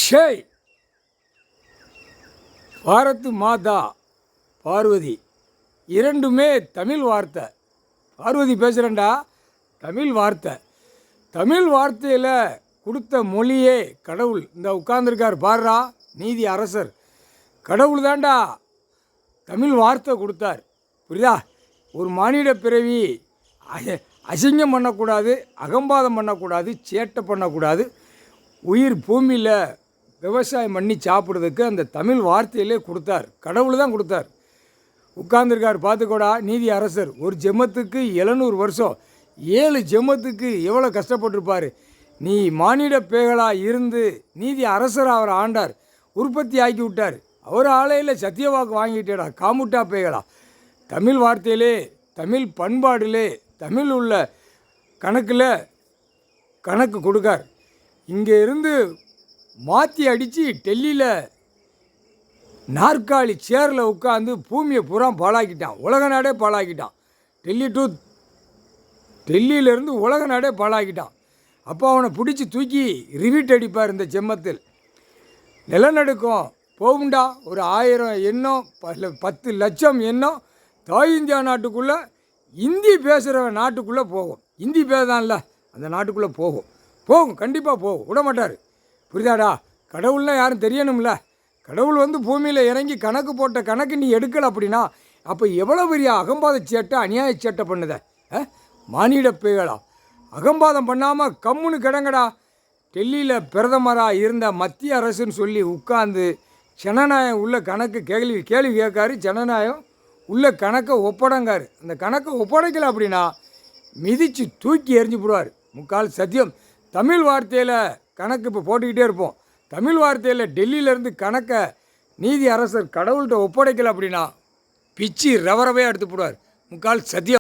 ஷேய் பாரத் மாதா பார்வதி இரண்டுமே தமிழ் வார்த்தை. பார்வதி பேசுகிறேன்டா, தமிழ் வார்த்தை. தமிழ் வார்த்தையில் கொடுத்த மொழியே கடவுள். இந்த உட்கார்ந்துருக்கார் பாடுறா, நீதி அரசர் கடவுள் தான்டா. தமிழ் வார்த்தை கொடுத்தார், புரியுதா? ஒரு மானிட பிறவி அசிங்கம் பண்ணக்கூடாது, அகம்பாதம் பண்ணக்கூடாது, சேட்டை பண்ணக்கூடாது. உயிர் பூமியில் விவசாயம் பண்ணி சாப்பிட்றதுக்கு அந்த தமிழ் வார்த்தையிலே கொடுத்தார். கடவுள் தான் கொடுத்தார். உட்கார்ந்துருக்கார் பார்த்துக்கோடா, நீதி அரசர். ஒரு ஜென்மத்துக்கு 700 வருஷம், 7 ஜென்மத்துக்கு எவ்வளோ கஷ்டப்பட்டிருப்பார். நீ மானிட பேகளாக இருந்து நீதி அரசர் அவர் ஆண்டார், உற்பத்தி ஆக்கி விட்டார். அவர் ஆலையில் சத்தியவாக்கு வாங்கிட்டேடா, காமுட்டா பேகலா. தமிழ் வார்த்தையிலே, தமிழ் பண்பாடிலே, தமிழ் உள்ள கணக்கில் கணக்கு கொடுக்கார். இங்கே இருந்து மாற்றி அடித்து டெல்லியில் நாற்காலி சேரில் உட்காந்து பூமியை பூரா பாழாக்கிட்டான், உலக நாடே பாழாக்கிட்டான். டெல்லியிலேருந்து உலக நாடே பாழாக்கிட்டான். அப்போ அவனை பிடிச்சி தூக்கி ரிவீட் அடிப்பார். இந்த ஜென்மத்தில் நிலநடுக்கம் போகும்டா, ஒரு 1000 எண்ணம், 10 லட்சம் எண்ணம் தாய் இந்தியா நாட்டுக்குள்ளே, இந்தி பேசுகிற நாட்டுக்குள்ளே போகும். இந்தி பேசுதான்ல அந்த நாட்டுக்குள்ளே போகும், கண்டிப்பாக போகும், விட மாட்டார். புரியுதாடா? கடவுள்னால் யாரும் தெரியணும்ல. கடவுள் வந்து பூமியில் இறங்கி கணக்கு போட்ட கணக்கு நீ எடுக்கலை அப்படின்னா, அப்போ எவ்வளோ பெரிய அகம்பாத சேட்டை, அநியாய சேட்டை பண்ணுத மானிட பேகளா. அகம்பாதம் பண்ணாமல் கம்முன்னு கிடங்கடா. டெல்லியில் பிரதமராக இருந்த மத்திய அரசுன்னு சொல்லி உட்காந்து ஜனநாயகம் உள்ள கணக்கு கேள்வி கேட்காரு. ஜனநாயகம் உள்ள கணக்கை ஒப்படங்காரு. அந்த கணக்கை ஒப்படைக்கலை அப்படின்னா மிதித்து தூக்கி எரிஞ்சு போடுவார். முக்கால் சத்தியம். தமிழ் வார்த்தையில் கணக்கு இப்போ போட்டுக்கிட்டே இருப்போம். தமிழ் வார்த்தையில் டெல்லியிலேருந்து கணக்கை நீதி அரசர் கடவுள்கிட்ட ஒப்படைக்கலை அப்படின்னா பிச்சு ரவரவே எடுத்து போடுவார். முக்கால் சத்தியம்.